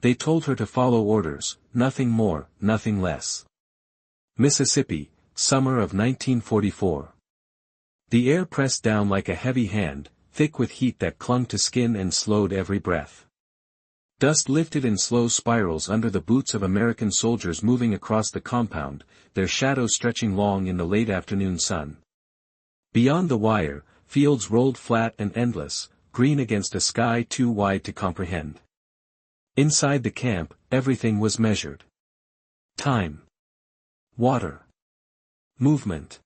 They told her to follow orders, nothing more, nothing less. Mississippi, summer of 1944. The air pressed down like a heavy hand, thick with heat that clung to skin and slowed every breath. Dust lifted in slow spirals under the boots of American soldiers moving across the compound, their shadows stretching long in the late afternoon sun. Beyond the wire, fields rolled flat and endless, green against a sky too wide to comprehend. Inside the camp, everything was measured. Time. Water. Movement.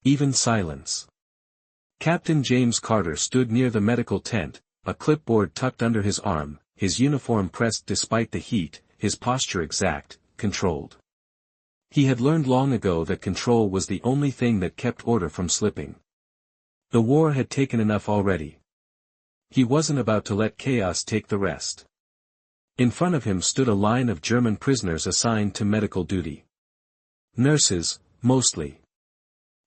Even silence. Captain James Carter stood near the medical tent, a clipboard tucked under his arm, his uniform pressed despite the heat, his posture exact, controlled. He had learned long ago that control was the only thing that kept order from slipping. The war had taken enough already. He wasn't about to let chaos take the rest. In front of him stood a line of German prisoners assigned to medical duty. Nurses, mostly.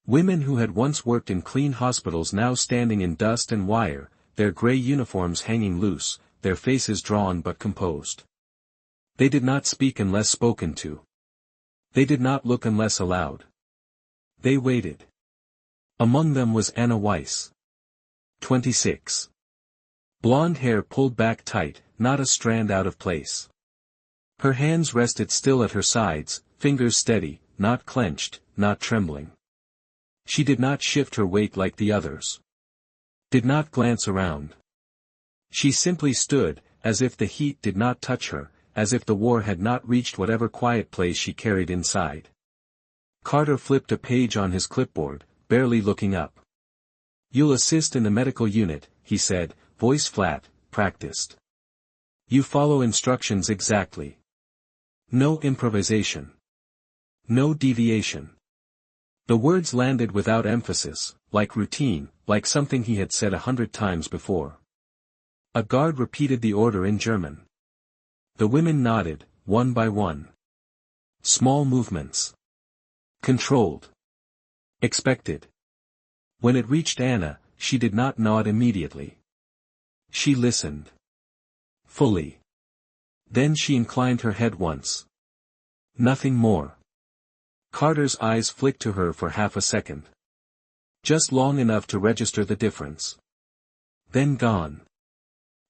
Women who had once worked in clean hospitals now standing in dust and wire, their gray uniforms hanging loose, their faces drawn but composed. They did not speak unless spoken to. They did not look unless allowed. They waited. Among them was Anna Weiss. 26. Blonde hair pulled back tight, not a strand out of place. Her hands rested still at her sides, fingers steady, not clenched, not trembling. She did not shift her weight like the others. Did not glance around. She simply stood, as if the heat did not touch her, as if the war had not reached whatever quiet place she carried inside. Carter flipped a page on his clipboard, barely looking up. "You'll assist in the medical unit," he said, voice flat, practiced. "You follow instructions exactly. No improvisation. No deviation." The words landed without emphasis, like routine, like something he had said 100 times before. A guard repeated the order in German. The women nodded, one by one. Small movements. Controlled. Expected. When it reached Anna, she did not nod immediately. She listened. Fully. Then she inclined her head once. Nothing more. Carter's eyes flicked to her for half a second. Just long enough to register the difference. Then gone.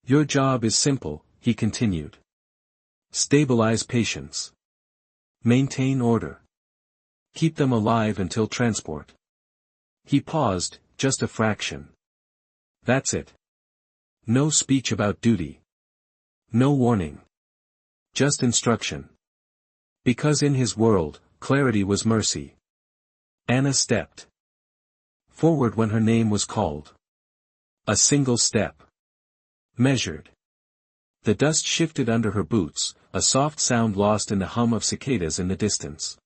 "Your job is simple," he continued. "Stabilize patients. Maintain order. Keep them alive until transport." He paused, just a fraction. "That's it. No speech about duty. No warning. Just instruction." Because in his world, clarity was mercy. Anna stepped forward when her name was called. A single step. Measured. The dust shifted under her boots, a soft sound lost in the hum of cicadas in the distance.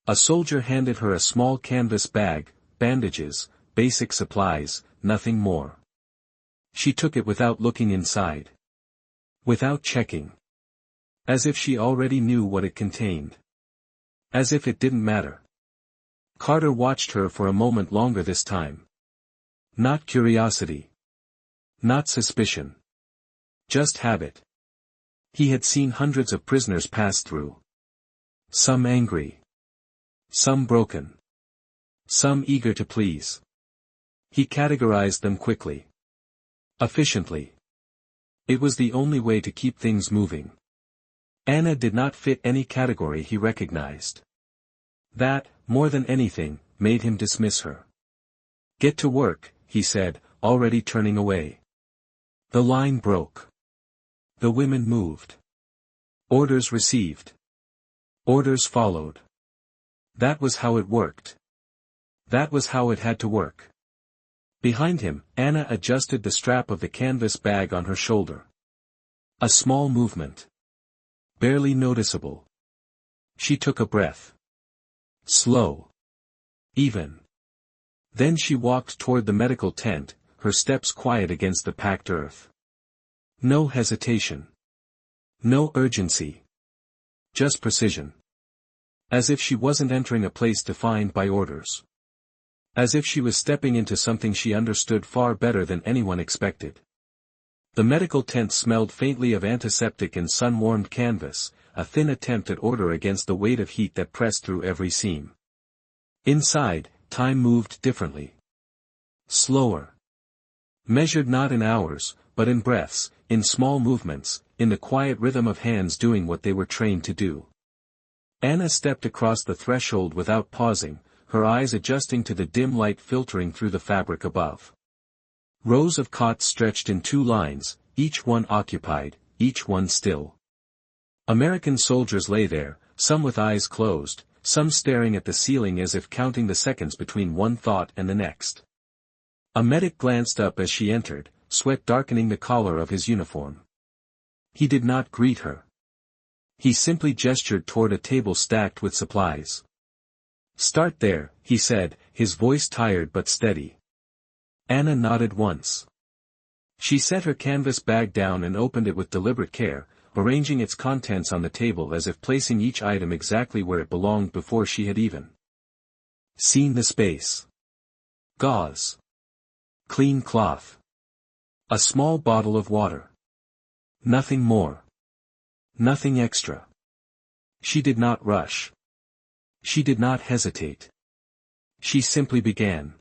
A soldier handed her a small canvas bag, bandages, basic supplies, nothing more. She took it without looking inside. Without checking. As if she already knew what it contained. As if it didn't matter. Carter watched her for a moment longer this time. Not curiosity. Not suspicion. Just habit. He had seen hundreds of prisoners pass through. Some angry. Some broken. Some eager to please. He categorized them quickly. Efficiently. It was the only way to keep things moving. Anna did not fit any category he recognized. That, more than anything, made him dismiss her. "Get to work," he said, already turning away. The line broke. The women moved. Orders received. Orders followed. That was how it worked. That was how it had to work. Behind him, Anna adjusted the strap of the canvas bag on her shoulder. A small movement. Barely noticeable. She took a breath. Slow. Even. Then she walked toward the medical tent, her steps quiet against the packed earth. No hesitation. No urgency. Just precision. As if she wasn't entering a place defined by orders. As if she was stepping into something she understood far better than anyone expected. The medical tent smelled faintly of antiseptic and sun-warmed canvas, a thin attempt at order against the weight of heat that pressed through every seam. Inside, time moved differently. Slower. Measured not in hours, but in breaths, in small movements, in the quiet rhythm of hands doing what they were trained to do. Anna stepped across the threshold without pausing, her eyes adjusting to the dim light filtering through the fabric above. Rows of cots stretched in two lines, each one occupied, each one still. American soldiers lay there, some with eyes closed, some staring at the ceiling as if counting the seconds between one thought and the next. A medic glanced up as she entered, sweat darkening the collar of his uniform. He did not greet her. He simply gestured toward a table stacked with supplies. "Start there," he said, his voice tired but steady. Anna nodded once. She set her canvas bag down and opened it with deliberate care, arranging its contents on the table as if placing each item exactly where it belonged before she had even seen the space. Gauze. Clean cloth. A small bottle of water. Nothing more. Nothing extra. She did not rush. She did not hesitate. She simply began.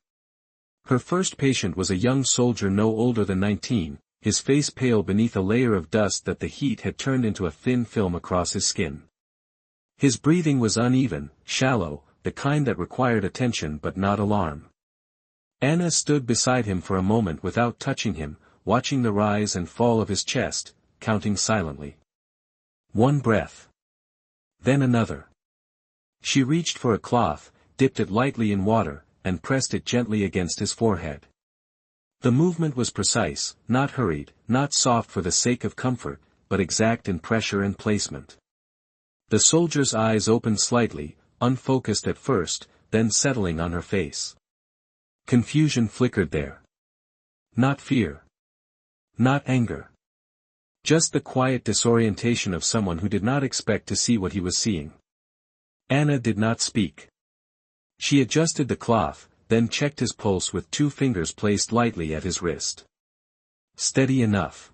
Her first patient was a young soldier no older than 19, his face pale beneath a layer of dust that the heat had turned into a thin film across his skin. His breathing was uneven, shallow, the kind that required attention but not alarm. Anna stood beside him for a moment without touching him, watching the rise and fall of his chest, counting silently. One breath. Then another. She reached for a cloth, dipped it lightly in water, and pressed it gently against his forehead. The movement was precise, not hurried, not soft for the sake of comfort, but exact in pressure and placement. The soldier's eyes opened slightly, unfocused at first, then settling on her face. Confusion flickered there. Not fear. Not anger. Just the quiet disorientation of someone who did not expect to see what he was seeing. Anna did not speak. She adjusted the cloth, then checked his pulse with two fingers placed lightly at his wrist. Steady enough.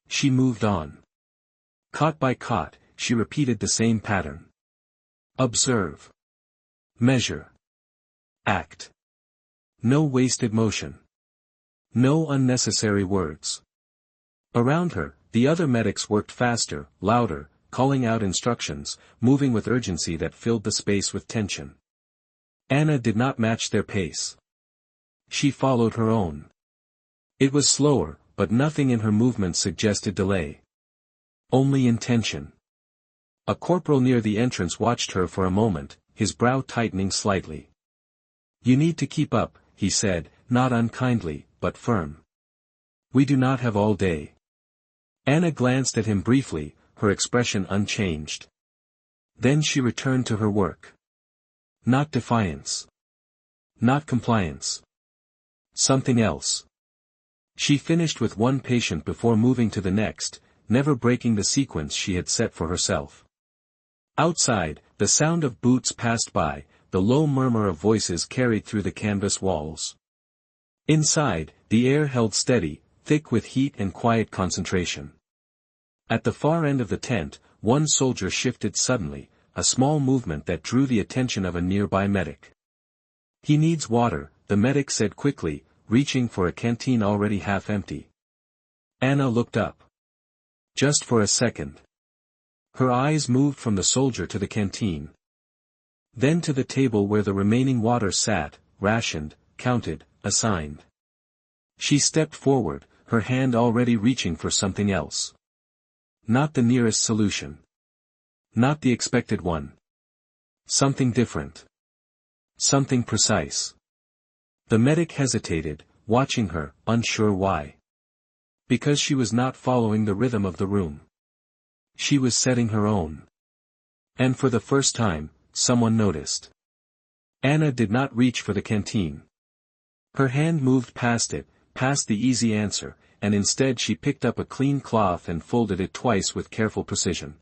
She moved on. Cot by cot, she repeated the same pattern. Observe. Measure. Act. No wasted motion. No unnecessary words. Around her, the other medics worked faster, louder, calling out instructions, moving with urgency that filled the space with tension. Anna did not match their pace. She followed her own. It was slower, but nothing in her movements suggested delay. Only intention. A corporal near the entrance watched her for a moment, his brow tightening slightly. "You need to keep up," he said, not unkindly, but firm. "We do not have all day." Anna glanced at him briefly, her expression unchanged. Then she returned to her work. Not defiance. Not compliance. Something else. She finished with one patient before moving to the next, never breaking the sequence she had set for herself. Outside, the sound of boots passed by, the low murmur of voices carried through the canvas walls. Inside, the air held steady, thick with heat and quiet concentration. At the far end of the tent, one soldier shifted suddenly, a small movement that drew the attention of a nearby medic. "He needs water," the medic said quickly, reaching for a canteen already half empty. Anna looked up. Just for a second. Her eyes moved from the soldier to the canteen. Then to the table where the remaining water sat, rationed, counted, assigned. She stepped forward, her hand already reaching for something else. Not the nearest solution. Not the expected one. Something different. Something precise. The medic hesitated, watching her, unsure why. Because she was not following the rhythm of the room. She was setting her own. And for the first time, someone noticed. Anna did not reach for the canteen. Her hand moved past it, past the easy answer, and instead she picked up a clean cloth and folded it twice with careful precision.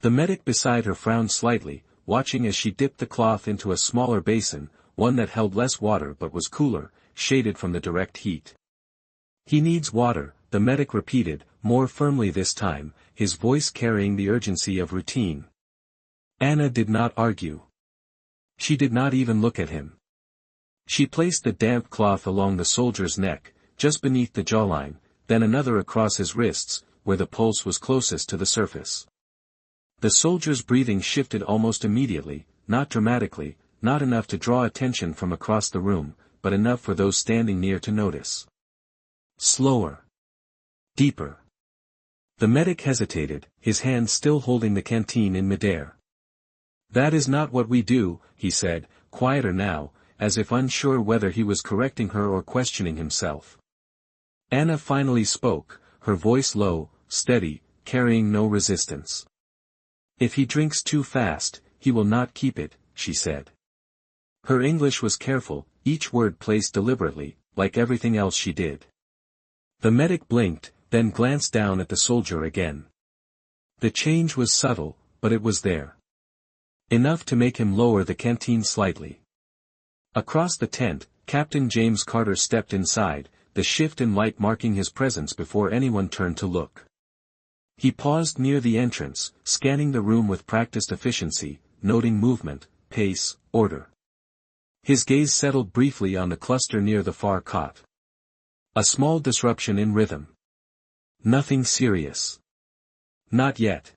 The medic beside her frowned slightly, watching as she dipped the cloth into a smaller basin, one that held less water but was cooler, shaded from the direct heat. "He needs water," the medic repeated, more firmly this time, his voice carrying the urgency of routine. Anna did not argue. She did not even look at him. She placed the damp cloth along the soldier's neck, just beneath the jawline, then another across his wrists, where the pulse was closest to the surface. The soldier's breathing shifted almost immediately, not dramatically, not enough to draw attention from across the room, but enough for those standing near to notice. Slower. Deeper. The medic hesitated, his hand still holding the canteen in midair. "That is not what we do," he said, quieter now, as if unsure whether he was correcting her or questioning himself. Anna finally spoke, her voice low, steady, carrying no resistance. "If he drinks too fast, he will not keep it," she said. Her English was careful, each word placed deliberately, like everything else she did. The medic blinked, then glanced down at the soldier again. The change was subtle, but it was there. Enough to make him lower the canteen slightly. Across the tent, Captain James Carter stepped inside, the shift in light marking his presence before anyone turned to look. He paused near the entrance, scanning the room with practiced efficiency, noting movement, pace, order. His gaze settled briefly on the cluster near the far cot. A small disruption in rhythm. Nothing serious. Not yet.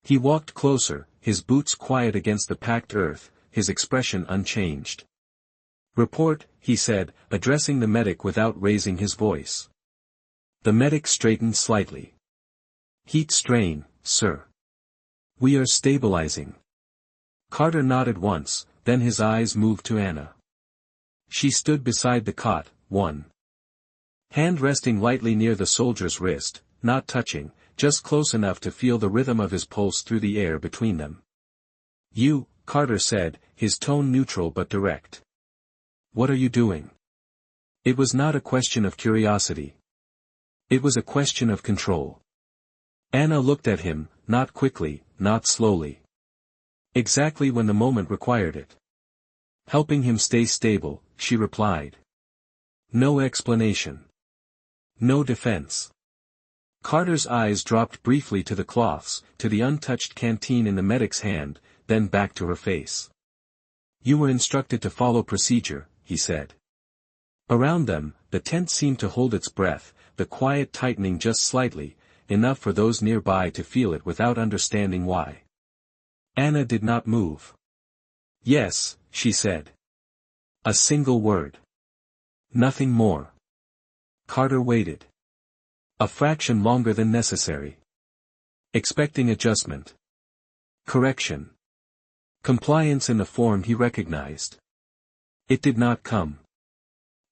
He walked closer, his boots quiet against the packed earth, his expression unchanged. "Report," he said, addressing the medic without raising his voice. The medic straightened slightly. "Heat strain, sir. We are stabilizing." Carter nodded once, then his eyes moved to Anna. She stood beside the cot, one hand resting lightly near the soldier's wrist, not touching, just close enough to feel the rhythm of his pulse through the air between them. "You," Carter said, his tone neutral but direct. "What are you doing?" It was not a question of curiosity. It was a question of control. Anna looked at him, not quickly, not slowly. Exactly when the moment required it. "Helping him stay stable," she replied. No explanation. No defense. Carter's eyes dropped briefly to the cloths, to the untouched canteen in the medic's hand, then back to her face. "You were instructed to follow procedure," he said. Around them, the tent seemed to hold its breath, the quiet tightening just slightly, enough for those nearby to feel it without understanding why. Anna did not move. "Yes," she said. A single word. Nothing more. Carter waited. A fraction longer than necessary. Expecting adjustment. Correction. Compliance in the form he recognized. It did not come.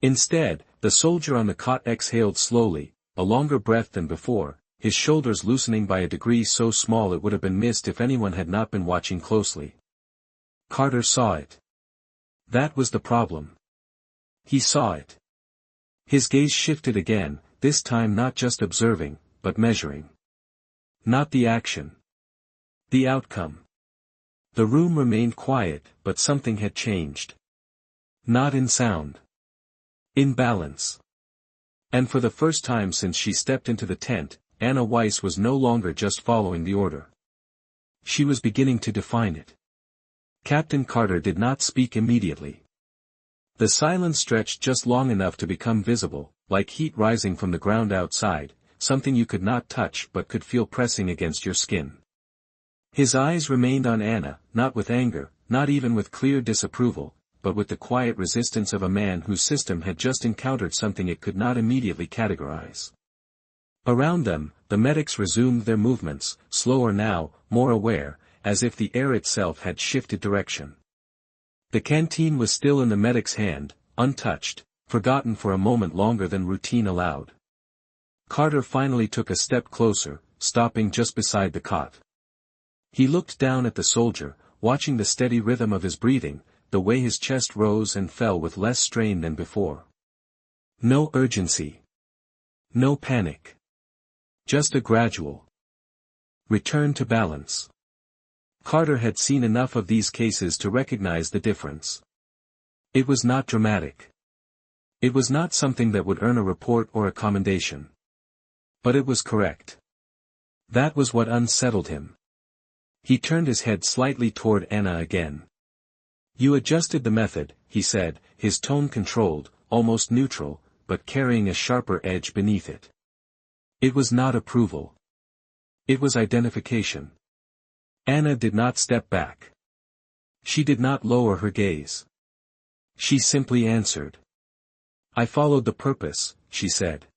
Instead, the soldier on the cot exhaled slowly, a longer breath than before, his shoulders loosening by a degree so small it would have been missed if anyone had not been watching closely. Carter saw it. That was the problem. He saw it. His gaze shifted again, this time not just observing, but measuring. Not the action. The outcome. The room remained quiet, but something had changed. Not in sound. In balance. And for the first time since she stepped into the tent, Anna Weiss was no longer just following the order. She was beginning to define it. Captain Carter did not speak immediately. The silence stretched just long enough to become visible, like heat rising from the ground outside, something you could not touch but could feel pressing against your skin. His eyes remained on Anna, not with anger, not even with clear disapproval, but with the quiet resistance of a man whose system had just encountered something it could not immediately categorize. Around them, the medics resumed their movements, slower now, more aware, as if the air itself had shifted direction. The canteen was still in the medic's hand, untouched, forgotten for a moment longer than routine allowed. Carter finally took a step closer, stopping just beside the cot. He looked down at the soldier, watching the steady rhythm of his breathing, the way his chest rose and fell with less strain than before. No urgency. No panic. Just a gradual return to balance. Carter had seen enough of these cases to recognize the difference. It was not dramatic. It was not something that would earn a report or a commendation. But it was correct. That was what unsettled him. He turned his head slightly toward Anna again. "You adjusted the method," he said, his tone controlled, almost neutral, but carrying a sharper edge beneath it. It was not approval. It was identification. Anna did not step back. She did not lower her gaze. She simply answered. "I followed the purpose," she said.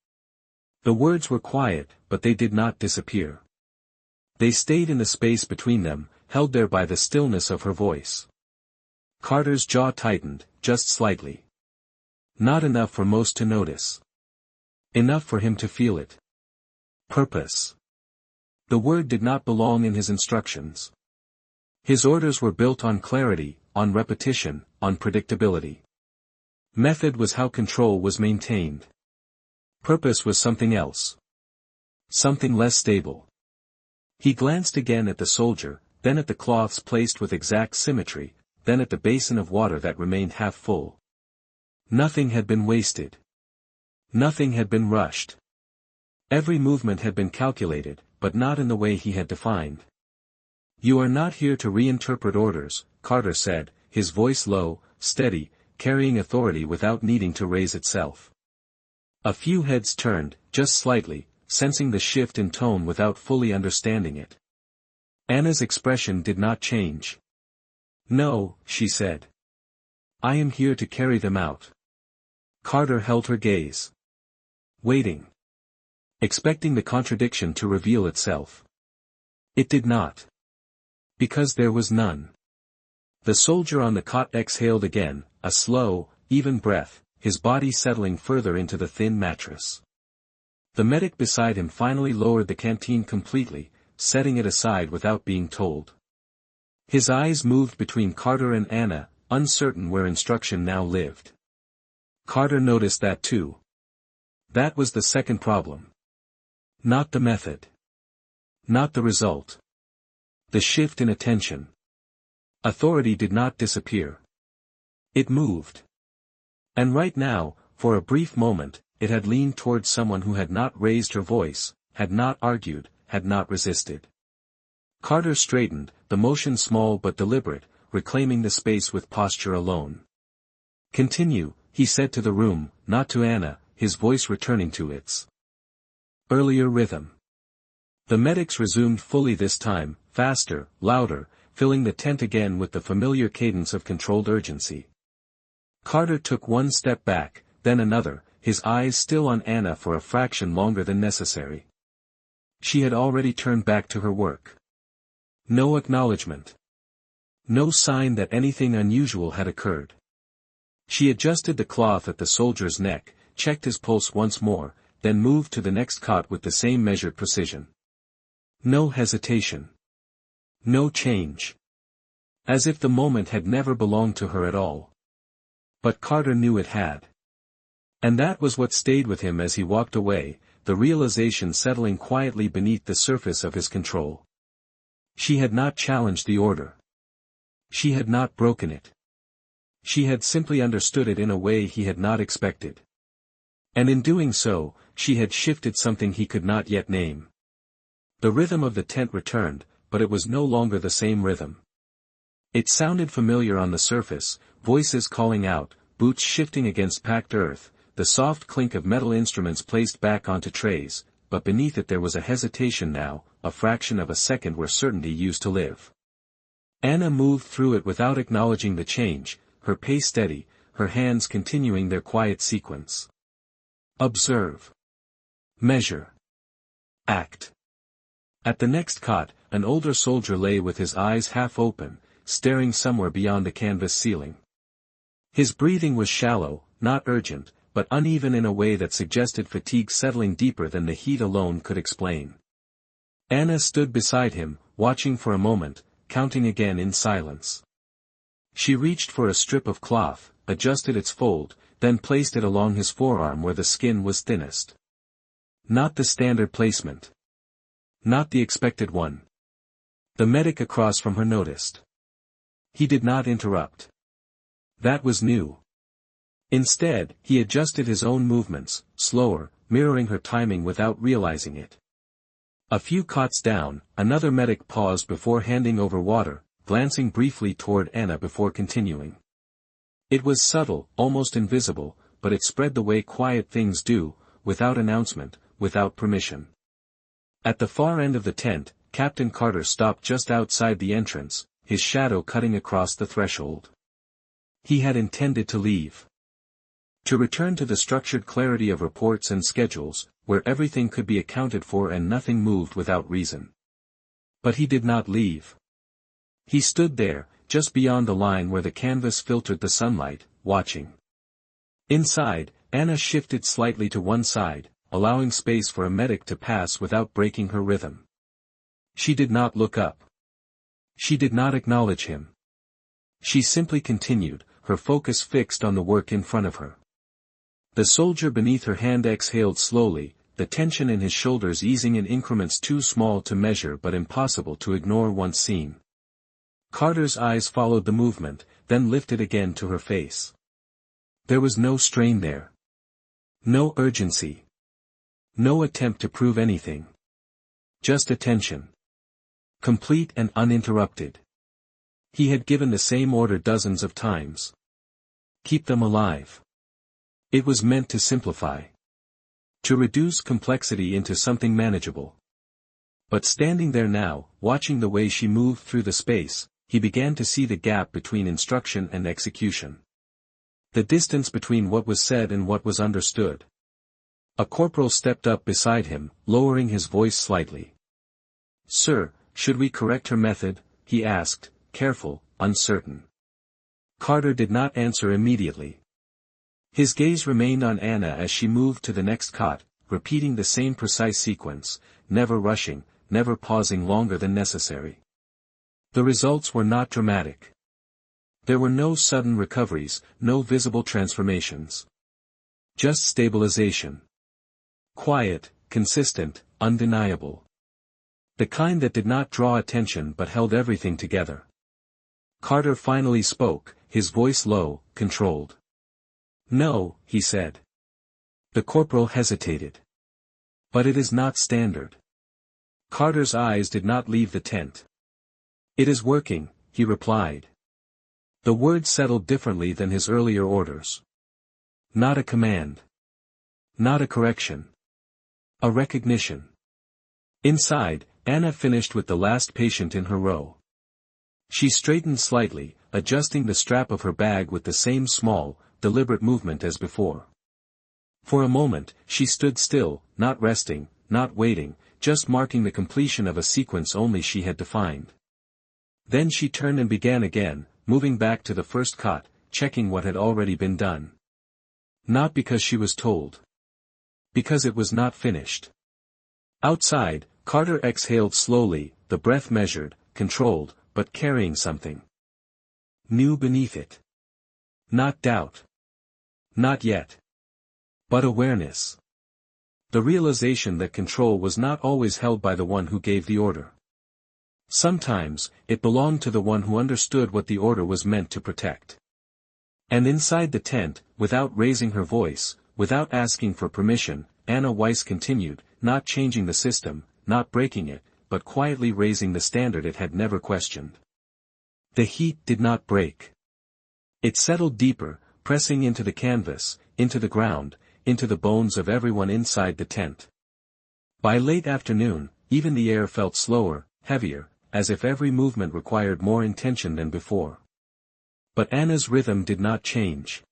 The words were quiet, but they did not disappear. They stayed in the space between them, held there by the stillness of her voice. Carter's jaw tightened, just slightly. Not enough for most to notice. Enough for him to feel it. Purpose. The word did not belong in his instructions. His orders were built on clarity, on repetition, on predictability. Method was how control was maintained. Purpose was something else. Something less stable. He glanced again at the soldier, then at the cloths placed with exact symmetry, then at the basin of water that remained half full. Nothing had been wasted. Nothing had been rushed. Every movement had been calculated, but not in the way he had defined. "You are not here to reinterpret orders," Carter said, his voice low, steady, carrying authority without needing to raise itself. A few heads turned, just slightly, sensing the shift in tone without fully understanding it. Anna's expression did not change. "No," she said. "I am here to carry them out." Carter held her gaze. Waiting. Expecting the contradiction to reveal itself. It did not. Because there was none. The soldier on the cot exhaled again, a slow, even breath, his body settling further into the thin mattress. The medic beside him finally lowered the canteen completely, setting it aside without being told. His eyes moved between Carter and Anna, uncertain where instruction now lived. Carter noticed that too. That was the second problem. Not the method. Not the result. The shift in attention. Authority did not disappear. It moved. And right now, for a brief moment, it had leaned towards someone who had not raised her voice, had not argued, had not resisted. Carter straightened, the motion small but deliberate, reclaiming the space with posture alone. "Continue," he said to the room, not to Anna, his voice returning to its earlier rhythm. The medics resumed fully this time, faster, louder, filling the tent again with the familiar cadence of controlled urgency. Carter took one step back, then another, his eyes still on Anna for a fraction longer than necessary. She had already turned back to her work. No acknowledgement. No sign that anything unusual had occurred. She adjusted the cloth at the soldier's neck, checked his pulse once more, then moved to the next cot with the same measured precision. No hesitation. No change. As if the moment had never belonged to her at all. But Carter knew it had. And that was what stayed with him as he walked away, the realization settling quietly beneath the surface of his control. She had not challenged the order. She had not broken it. She had simply understood it in a way he had not expected. And in doing so, she had shifted something he could not yet name. The rhythm of the tent returned, but it was no longer the same rhythm. It sounded familiar on the surface, voices calling out, boots shifting against packed earth, the soft clink of metal instruments placed back onto trays, but beneath it there was a hesitation now, a fraction of a second where certainty used to live. Anna moved through it without acknowledging the change, her pace steady, her hands continuing their quiet sequence. Observe. Measure. Act. At the next cot, an older soldier lay with his eyes half open, staring somewhere beyond the canvas ceiling. His breathing was shallow, not urgent, but uneven in a way that suggested fatigue settling deeper than the heat alone could explain. Anna stood beside him, watching for a moment, counting again in silence. She reached for a strip of cloth, adjusted its fold, then placed it along his forearm where the skin was thinnest. Not the standard placement. Not the expected one. The medic across from her noticed. He did not interrupt. That was new. Instead, he adjusted his own movements, slower, mirroring her timing without realizing it. A few cots down, another medic paused before handing over water, glancing briefly toward Anna before continuing. It was subtle, almost invisible, but it spread the way quiet things do, without announcement, without permission. At the far end of the tent, Captain Carter stopped just outside the entrance, his shadow cutting across the threshold. He had intended to leave. To return to the structured clarity of reports and schedules, where everything could be accounted for and nothing moved without reason. But he did not leave. He stood there, just beyond the line where the canvas filtered the sunlight, watching. Inside, Anna shifted slightly to one side, allowing space for a medic to pass without breaking her rhythm. She did not look up. She did not acknowledge him. She simply continued, her focus fixed on the work in front of her. The soldier beneath her hand exhaled slowly, the tension in his shoulders easing in increments too small to measure but impossible to ignore once seen. Carter's eyes followed the movement, then lifted again to her face. There was no strain there. No urgency. No attempt to prove anything. Just attention. Complete and uninterrupted. He had given the same order dozens of times. Keep them alive. It was meant to simplify. To reduce complexity into something manageable. But standing there now, watching the way she moved through the space, he began to see the gap between instruction and execution. The distance between what was said and what was understood. A corporal stepped up beside him, lowering his voice slightly. "Sir, should we correct her method?" he asked, careful, uncertain. Carter did not answer immediately. His gaze remained on Anna as she moved to the next cot, repeating the same precise sequence, never rushing, never pausing longer than necessary. The results were not dramatic. There were no sudden recoveries, no visible transformations. Just stabilization. Quiet, consistent, undeniable. The kind that did not draw attention but held everything together. Carter finally spoke, his voice low, controlled. "No," he said. The corporal hesitated. "But it is not standard." Carter's eyes did not leave the tent. "It is working," he replied. The words settled differently than his earlier orders. Not a command. Not a correction. A recognition. Inside, Anna finished with the last patient in her row. She straightened slightly, adjusting the strap of her bag with the same small, deliberate movement as before. For a moment, she stood still, not resting, not waiting, just marking the completion of a sequence only she had defined. Then she turned and began again, moving back to the first cot, checking what had already been done. Not because she was told. Because it was not finished. Outside, Carter exhaled slowly, the breath measured, controlled, but carrying something new beneath it. Not doubt. Not yet. But awareness. The realization that control was not always held by the one who gave the order. Sometimes, it belonged to the one who understood what the order was meant to protect. And inside the tent, without raising her voice, without asking for permission, Anna Weiss continued, not changing the system, not breaking it, but quietly raising the standard it had never questioned. The heat did not break. It settled deeper, pressing into the canvas, into the ground, into the bones of everyone inside the tent. By late afternoon, even the air felt slower, heavier, as if every movement required more intention than before. But Anna's rhythm did not change.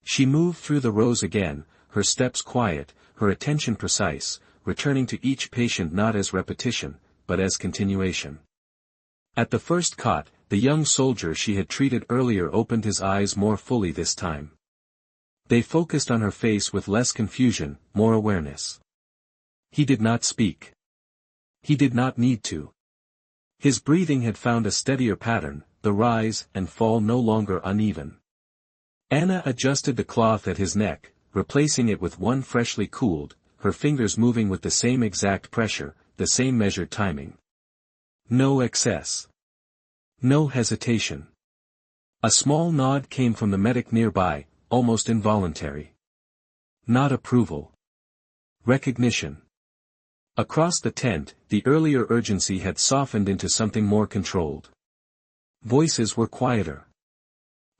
She moved through the rows again, her steps quiet, her attention precise, returning to each patient not as repetition, but as continuation. At the first cot, the young soldier she had treated earlier opened his eyes more fully this time. They focused on her face with less confusion, more awareness. He did not speak. He did not need to. His breathing had found a steadier pattern, the rise and fall no longer uneven. Anna adjusted the cloth at his neck, replacing it with one freshly cooled, her fingers moving with the same exact pressure, the same measured timing. No excess. No hesitation. A small nod came from the medic nearby, almost involuntary. Not approval. Recognition. Across the tent, the earlier urgency had softened into something more controlled. Voices were quieter.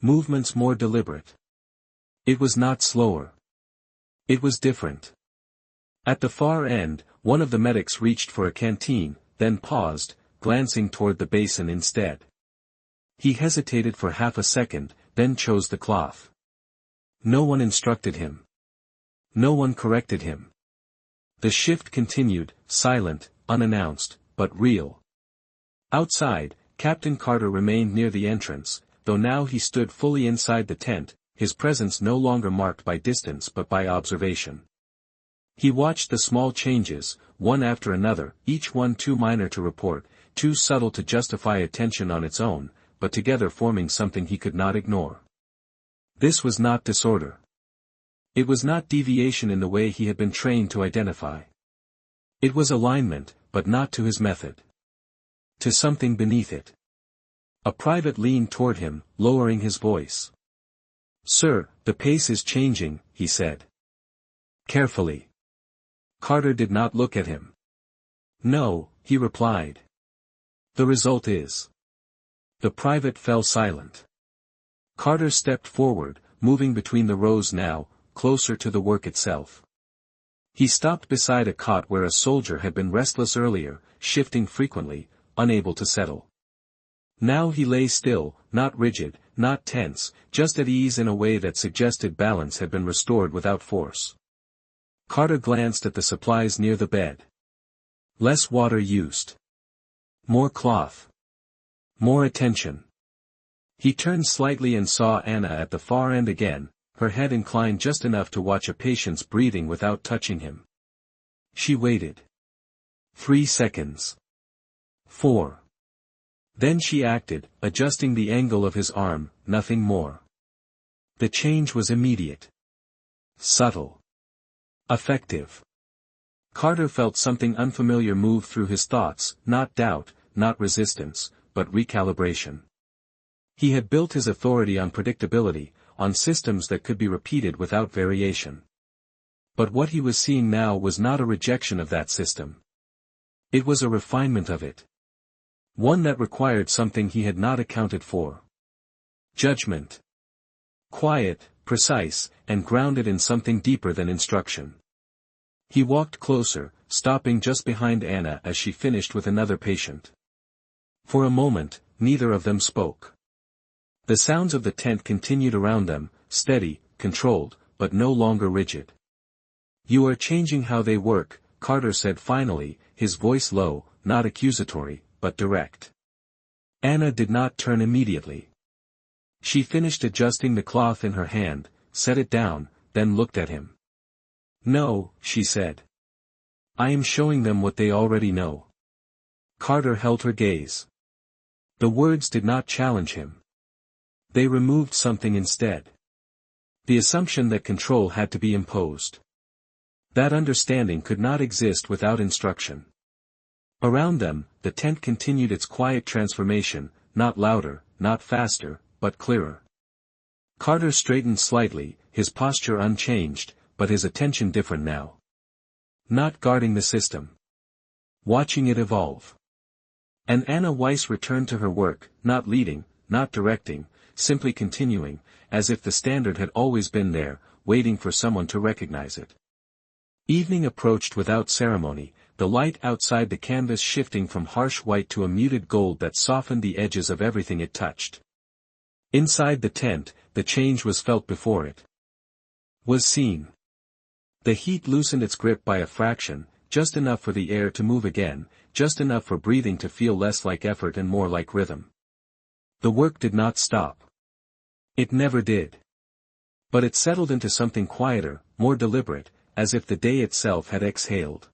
Movements more deliberate. It was not slower. It was different. At the far end, one of the medics reached for a canteen, then paused, glancing toward the basin instead. He hesitated for half a second, then chose the cloth. No one instructed him. No one corrected him. The shift continued, silent, unannounced, but real. Outside, Captain Carter remained near the entrance, though now he stood fully inside the tent, his presence no longer marked by distance but by observation. He watched the small changes, one after another, each one too minor to report, too subtle to justify attention on its own, but together forming something he could not ignore. This was not disorder. It was not deviation in the way he had been trained to identify. It was alignment, but not to his method. To something beneath it. A private leaned toward him, lowering his voice. "Sir, the pace is changing," he said. Carefully. Carter did not look at him. "No," he replied. "The result is." The private fell silent. Carter stepped forward, moving between the rows now, closer to the work itself. He stopped beside a cot where a soldier had been restless earlier, shifting frequently, unable to settle. Now he lay still, not rigid, not tense, just at ease in a way that suggested balance had been restored without force. Carter glanced at the supplies near the bed. Less water used. More cloth. More attention. He turned slightly and saw Anna at the far end again, her head inclined just enough to watch a patient's breathing without touching him. She waited. 3 seconds. 4. Then she acted, adjusting the angle of his arm, nothing more. The change was immediate. Subtle. Effective. Carter felt something unfamiliar move through his thoughts, not doubt, not resistance, but recalibration. He had built his authority on predictability, on systems that could be repeated without variation. But what he was seeing now was not a rejection of that system. It was a refinement of it. One that required something he had not accounted for. Judgment. Quiet, precise, and grounded in something deeper than instruction. He walked closer, stopping just behind Anna as she finished with another patient. For a moment, neither of them spoke. The sounds of the tent continued around them, steady, controlled, but no longer rigid. "You are changing how they work," Carter said finally, his voice low, not accusatory, but direct. Anna did not turn immediately. She finished adjusting the cloth in her hand, set it down, then looked at him. "No," she said. "I am showing them what they already know." Carter held her gaze. The words did not challenge him. They removed something instead. The assumption that control had to be imposed. That understanding could not exist without instruction. Around them, the tent continued its quiet transformation, not louder, not faster, but clearer. Carter straightened slightly, his posture unchanged, but his attention different now. Not guarding the system. Watching it evolve. And Anna Weiss returned to her work, not leading, not directing, simply continuing, as if the standard had always been there, waiting for someone to recognize it. Evening approached without ceremony, the light outside the canvas shifting from harsh white to a muted gold that softened the edges of everything it touched. Inside the tent, the change was felt before it was seen. The heat loosened its grip by a fraction, just enough for the air to move again, just enough for breathing to feel less like effort and more like rhythm. The work did not stop. It never did. But it settled into something quieter, more deliberate, as if the day itself had exhaled.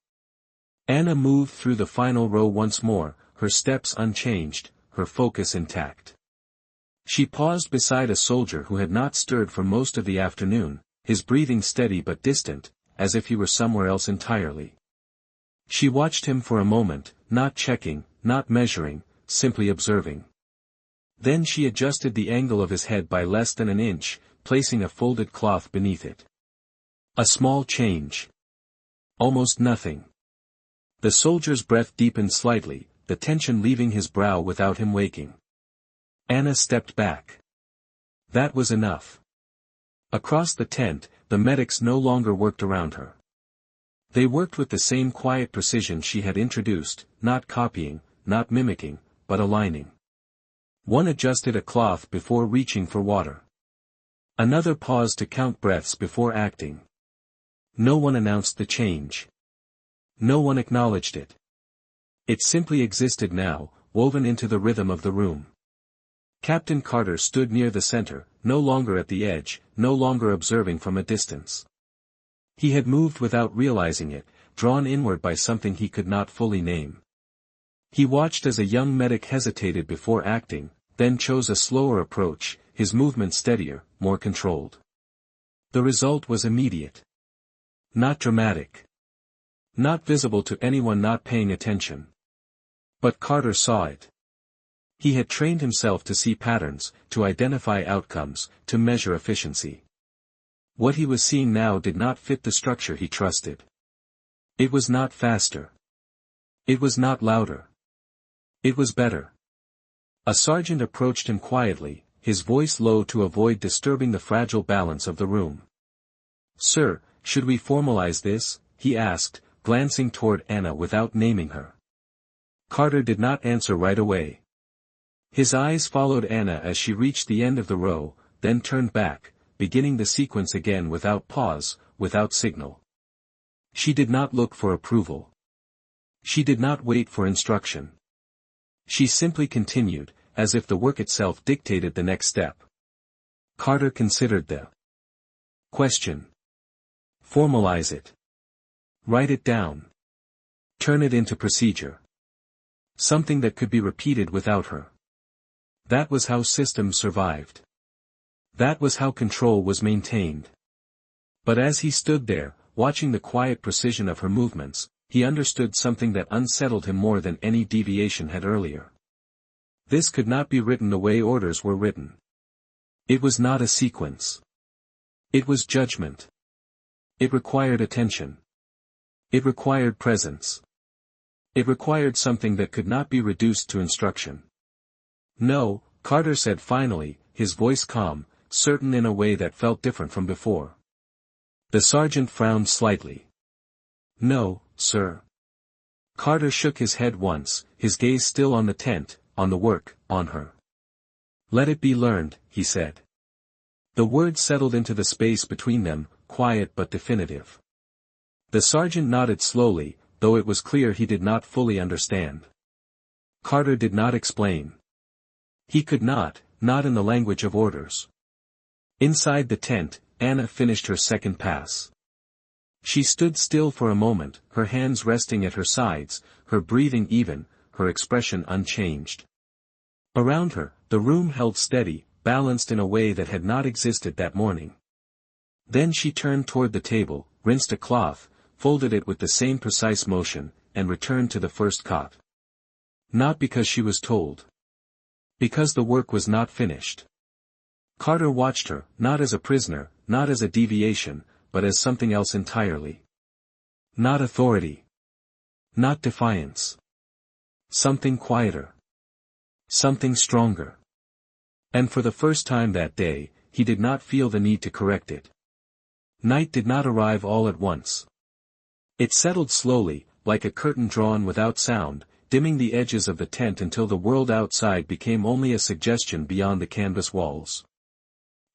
Anna moved through the final row once more, her steps unchanged, her focus intact. She paused beside a soldier who had not stirred for most of the afternoon, his breathing steady but distant, as if he were somewhere else entirely. She watched him for a moment, not checking, not measuring, simply observing. Then she adjusted the angle of his head by less than an inch, placing a folded cloth beneath it. A small change. Almost nothing. The soldier's breath deepened slightly, the tension leaving his brow without him waking. Anna stepped back. That was enough. Across the tent, the medics no longer worked around her. They worked with the same quiet precision she had introduced, not copying, not mimicking, but aligning. One adjusted a cloth before reaching for water. Another paused to count breaths before acting. No one announced the change. No one acknowledged it. It simply existed now, woven into the rhythm of the room. Captain Carter stood near the center, no longer at the edge, no longer observing from a distance. He had moved without realizing it, drawn inward by something he could not fully name. He watched as a young medic hesitated before acting, then chose a slower approach, his movement steadier, more controlled. The result was immediate. Not dramatic. Not visible to anyone not paying attention. But Carter saw it. He had trained himself to see patterns, to identify outcomes, to measure efficiency. What he was seeing now did not fit the structure he trusted. It was not faster. It was not louder. It was better. A sergeant approached him quietly, his voice low to avoid disturbing the fragile balance of the room. "Sir, should we formalize this?" he asked, glancing toward Anna without naming her. Carter did not answer right away. His eyes followed Anna as she reached the end of the row, then turned back, beginning the sequence again without pause, without signal. She did not look for approval. She did not wait for instruction. She simply continued, as if the work itself dictated the next step. Carter considered the question. Formalize it. Write it down. Turn it into procedure. Something that could be repeated without her. That was how systems survived. That was how control was maintained. But as he stood there, watching the quiet precision of her movements, he understood something that unsettled him more than any deviation had earlier. This could not be written the way orders were written. It was not a sequence. It was judgment. It required attention. It required presence. It required something that could not be reduced to instruction. "No," Carter said finally, his voice calm, certain in a way that felt different from before. The sergeant frowned slightly. "No, sir." Carter shook his head once, his gaze still on the tent, on the work, on her. "Let it be learned," he said. The words settled into the space between them, quiet but definitive. The sergeant nodded slowly, though it was clear he did not fully understand. Carter did not explain. He could not in the language of orders. Inside the tent, Anna finished her second pass. She stood still for a moment, her hands resting at her sides, her breathing even, her expression unchanged. Around her, the room held steady, balanced in a way that had not existed that morning. Then she turned toward the table, rinsed a cloth, folded it with the same precise motion, and returned to the first cot. Not because she was told. Because the work was not finished. Carter watched her, not as a prisoner, not as a deviation, but as something else entirely. Not authority. Not defiance. Something quieter. Something stronger. And for the first time that day, he did not feel the need to correct it. Night did not arrive all at once. It settled slowly, like a curtain drawn without sound, dimming the edges of the tent until the world outside became only a suggestion beyond the canvas walls.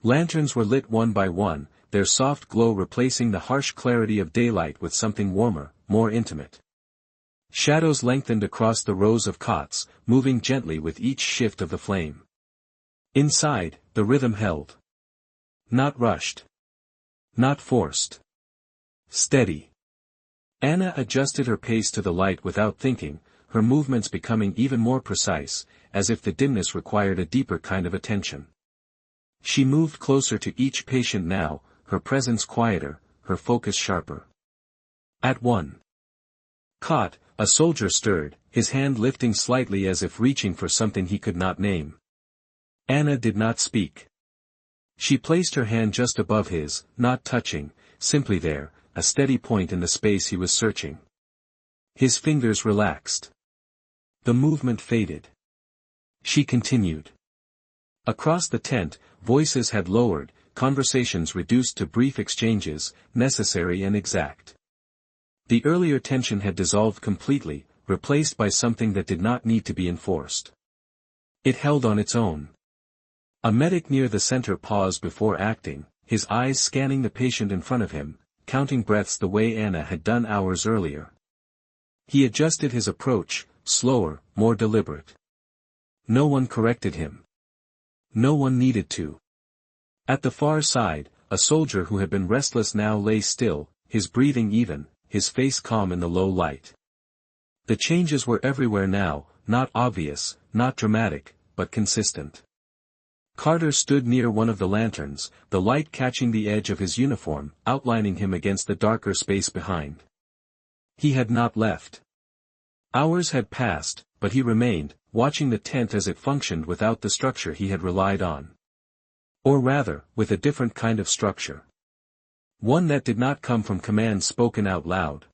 Lanterns were lit one by one, their soft glow replacing the harsh clarity of daylight with something warmer, more intimate. Shadows lengthened across the rows of cots, moving gently with each shift of the flame. Inside, the rhythm held. Not rushed. Not forced. Steady. Anna adjusted her pace to the light without thinking, her movements becoming even more precise, as if the dimness required a deeper kind of attention. She moved closer to each patient now, her presence quieter, her focus sharper. At one cot, a soldier stirred, his hand lifting slightly as if reaching for something he could not name. Anna did not speak. She placed her hand just above his, not touching, simply there, a steady point in the space he was searching. His fingers relaxed. The movement faded. She continued. Across the tent, voices had lowered, conversations reduced to brief exchanges, necessary and exact. The earlier tension had dissolved completely, replaced by something that did not need to be enforced. It held on its own. A medic near the center paused before acting, his eyes scanning the patient in front of him, counting breaths the way Anna had done hours earlier. He adjusted his approach, slower, more deliberate. No one corrected him. No one needed to. At the far side, a soldier who had been restless now lay still, his breathing even, his face calm in the low light. The changes were everywhere now, not obvious, not dramatic, but consistent. Carter stood near one of the lanterns, the light catching the edge of his uniform, outlining him against the darker space behind. He had not left. Hours had passed, but he remained, watching the tent as it functioned without the structure he had relied on. Or rather, with a different kind of structure. One that did not come from commands spoken out loud.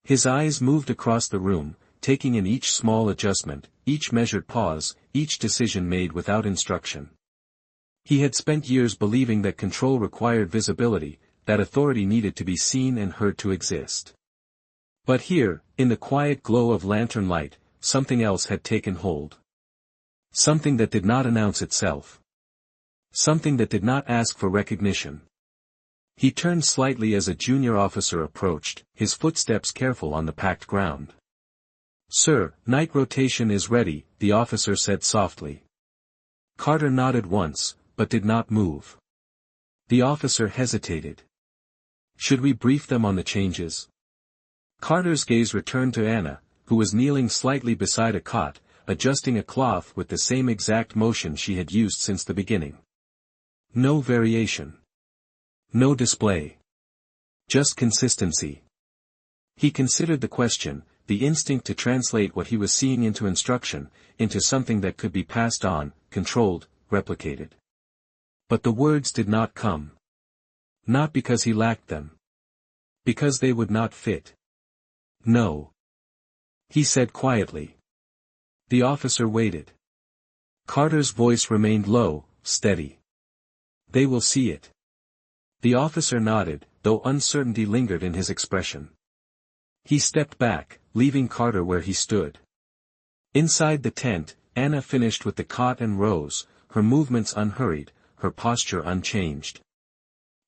His eyes moved across the room, taking in each small adjustment, each measured pause, each decision made without instruction. He had spent years believing that control required visibility, that authority needed to be seen and heard to exist. But here, in the quiet glow of lantern light, something else had taken hold. Something that did not announce itself. Something that did not ask for recognition. He turned slightly as a junior officer approached, his footsteps careful on the packed ground. "Sir, night rotation is ready," the officer said softly. Carter nodded once, but did not move. The officer hesitated. "Should we brief them on the changes?" Carter's gaze returned to Anna, who was kneeling slightly beside a cot, adjusting a cloth with the same exact motion she had used since the beginning. No variation. No display. Just consistency. He considered the question, the instinct to translate what he was seeing into instruction, into something that could be passed on, controlled, replicated. But the words did not come. Not because he lacked them. Because they would not fit. "No," he said quietly. The officer waited. Carter's voice remained low, steady. "They will see it." The officer nodded, though uncertainty lingered in his expression. He stepped back, leaving Carter where he stood. Inside the tent, Anna finished with the cot and rose, her movements unhurried, her posture unchanged.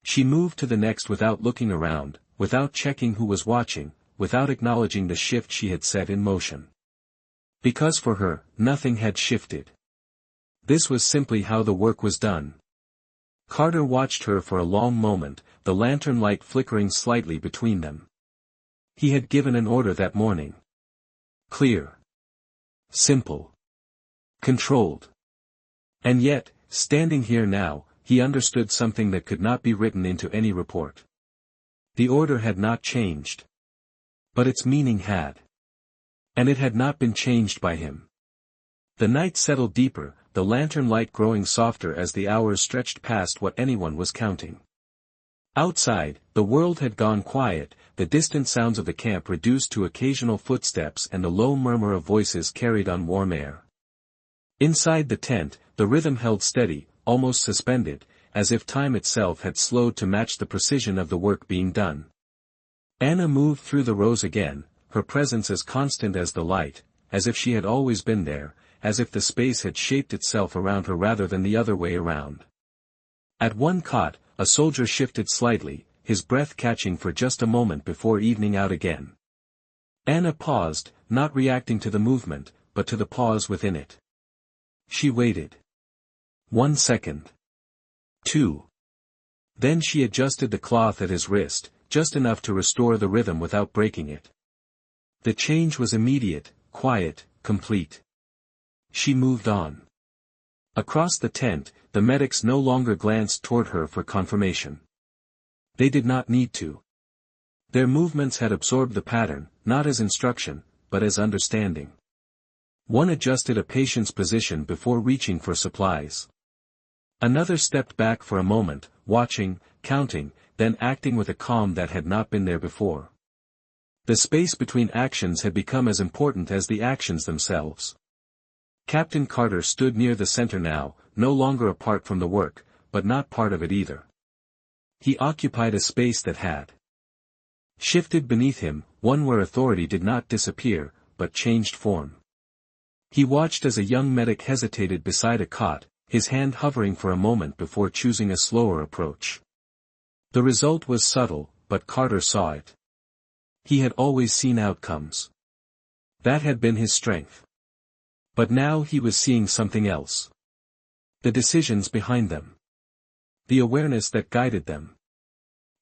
She moved to the next without looking around, without checking who was watching, without acknowledging the shift she had set in motion. Because for her, nothing had shifted. This was simply how the work was done. Carter watched her for a long moment, the lantern light flickering slightly between them. He had given an order that morning. Clear. Simple. Controlled. And yet, standing here now, he understood something that could not be written into any report. The order had not changed. But its meaning had. And it had not been changed by him. The night settled deeper, the lantern light growing softer as the hours stretched past what anyone was counting. Outside, the world had gone quiet, the distant sounds of the camp reduced to occasional footsteps and the low murmur of voices carried on warm air. Inside the tent, the rhythm held steady, almost suspended, as if time itself had slowed to match the precision of the work being done. Anna moved through the rows again, her presence as constant as the light, as if she had always been there, as if the space had shaped itself around her rather than the other way around. At one cot, a soldier shifted slightly, his breath catching for just a moment before evening out again. Anna paused, not reacting to the movement, but to the pause within it. She waited. 1 second. 2. Then she adjusted the cloth at his wrist, just enough to restore the rhythm without breaking it. The change was immediate, quiet, complete. She moved on. Across the tent, the medics no longer glanced toward her for confirmation. They did not need to. Their movements had absorbed the pattern, not as instruction, but as understanding. One adjusted a patient's position before reaching for supplies. Another stepped back for a moment, watching, counting, then acting with a calm that had not been there before. The space between actions had become as important as the actions themselves. Captain Carter stood near the center now, no longer apart from the work, but not part of it either. He occupied a space that had shifted beneath him, one where authority did not disappear, but changed form. He watched as a young medic hesitated beside a cot, his hand hovering for a moment before choosing a slower approach. The result was subtle, but Carter saw it. He had always seen outcomes. That had been his strength. But now he was seeing something else. The decisions behind them. The awareness that guided them.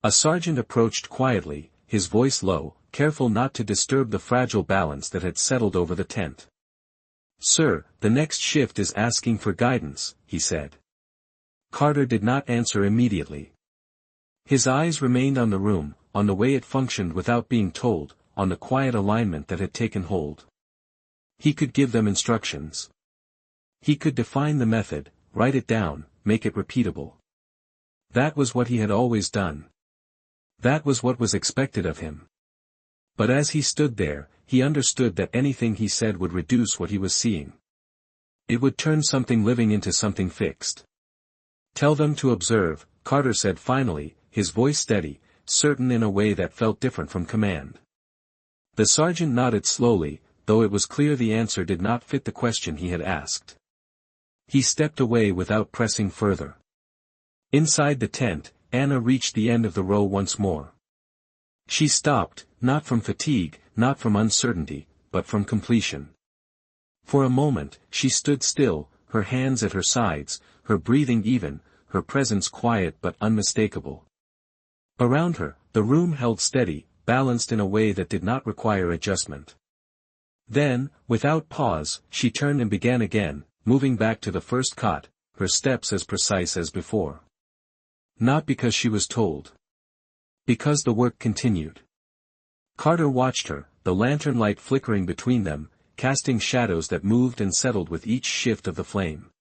A sergeant approached quietly, his voice low, careful not to disturb the fragile balance that had settled over the tent. "Sir, the next shift is asking for guidance," he said. Carter did not answer immediately. His eyes remained on the room, on the way it functioned without being told, on the quiet alignment that had taken hold. He could give them instructions. He could define the method, write it down, make it repeatable. That was what he had always done. That was what was expected of him. But as he stood there, he understood that anything he said would reduce what he was seeing. It would turn something living into something fixed. "Tell them to observe," Carter said finally, his voice steady, certain in a way that felt different from command. The sergeant nodded slowly, though it was clear the answer did not fit the question he had asked. He stepped away without pressing further. Inside the tent, Anna reached the end of the row once more. She stopped, not from fatigue, not from uncertainty, but from completion. For a moment, she stood still, her hands at her sides, her breathing even, her presence quiet but unmistakable. Around her, the room held steady, balanced in a way that did not require adjustment. Then, without pause, she turned and began again, moving back to the first cot, her steps as precise as before. Not because she was told. Because the work continued. Carter watched her, the lantern light flickering between them, casting shadows that moved and settled with each shift of the flame.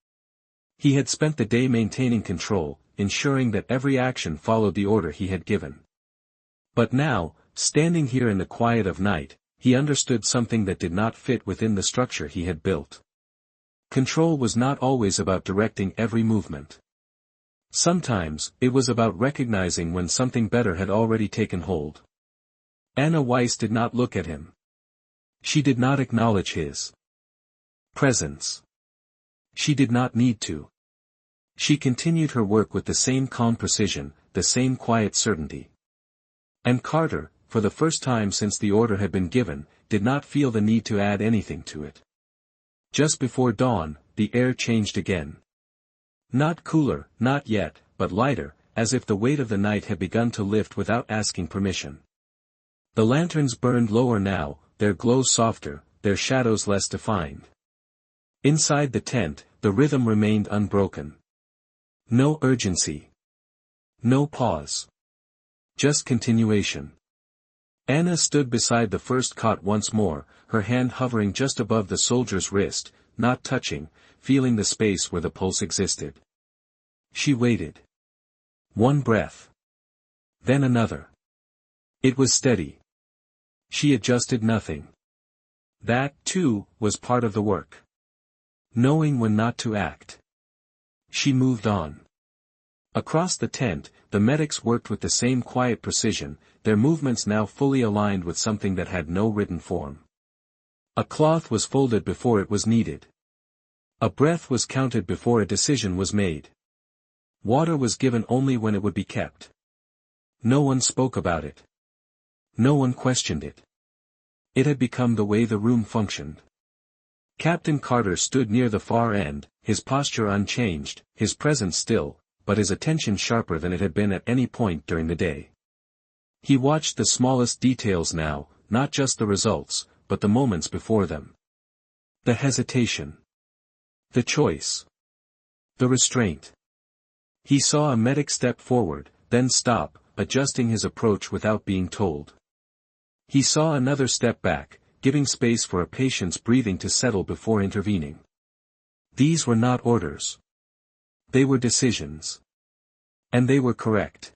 He had spent the day maintaining control, ensuring that every action followed the order he had given. But now, standing here in the quiet of night, he understood something that did not fit within the structure he had built. Control was not always about directing every movement. Sometimes, it was about recognizing when something better had already taken hold. Anna Weiss did not look at him. She did not acknowledge his presence. She did not need to. She continued her work with the same calm precision, the same quiet certainty. And Carter, for the first time since the order had been given, did not feel the need to add anything to it. Just before dawn, the air changed again. Not cooler, not yet, but lighter, as if the weight of the night had begun to lift without asking permission. The lanterns burned lower now, their glow softer, their shadows less defined. Inside the tent, the rhythm remained unbroken. No urgency. No pause. Just continuation. Anna stood beside the first cot once more, her hand hovering just above the soldier's wrist, not touching, feeling the space where the pulse existed. She waited. One breath. Then another. It was steady. She adjusted nothing. That, too, was part of the work. Knowing when not to act. She moved on. Across the tent, the medics worked with the same quiet precision, their movements now fully aligned with something that had no written form. A cloth was folded before it was needed. A breath was counted before a decision was made. Water was given only when it would be kept. No one spoke about it. No one questioned it. It had become the way the room functioned. Captain Carter stood near the far end, his posture unchanged, his presence still, but his attention sharper than it had been at any point during the day. He watched the smallest details now, not just the results, but the moments before them. The hesitation. The choice. The restraint. He saw a medic step forward, then stop, adjusting his approach without being told. He saw another step back, giving space for a patient's breathing to settle before intervening. These were not orders. They were decisions. And they were correct.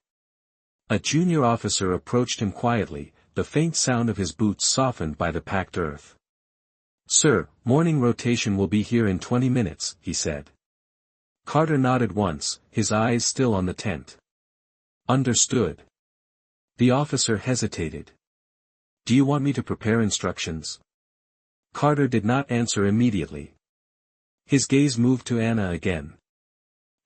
A junior officer approached him quietly, the faint sound of his boots softened by the packed earth. "Sir, morning rotation will be here in 20 minutes, he said. Carter nodded once, his eyes still on the tent. "Understood." The officer hesitated. "Do you want me to prepare instructions?" Carter did not answer immediately. His gaze moved to Anna again.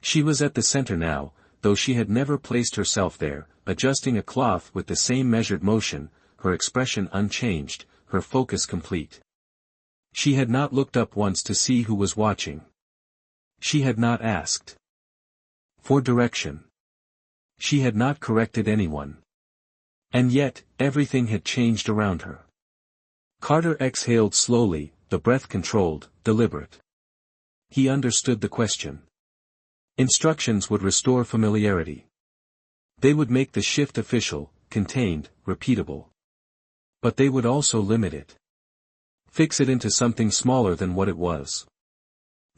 She was at the center now, though she had never placed herself there, adjusting a cloth with the same measured motion, her expression unchanged, her focus complete. She had not looked up once to see who was watching. She had not asked for direction. She had not corrected anyone. And yet, everything had changed around her. Carter exhaled slowly, the breath controlled, deliberate. He understood the question. Instructions would restore familiarity. They would make the shift official, contained, repeatable. But they would also limit it. Fix it into something smaller than what it was.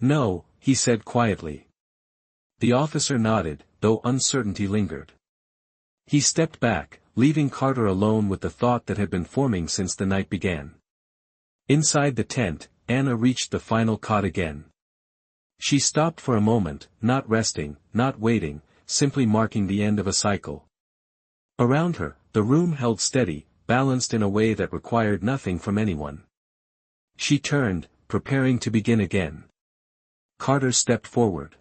"No," he said quietly. The officer nodded, though uncertainty lingered. He stepped back, leaving Carter alone with the thought that had been forming since the night began. Inside the tent, Anna reached the final cot again. She stopped for a moment, not resting, not waiting, simply marking the end of a cycle. Around her, the room held steady, balanced in a way that required nothing from anyone. She turned, preparing to begin again. Carter stepped forward.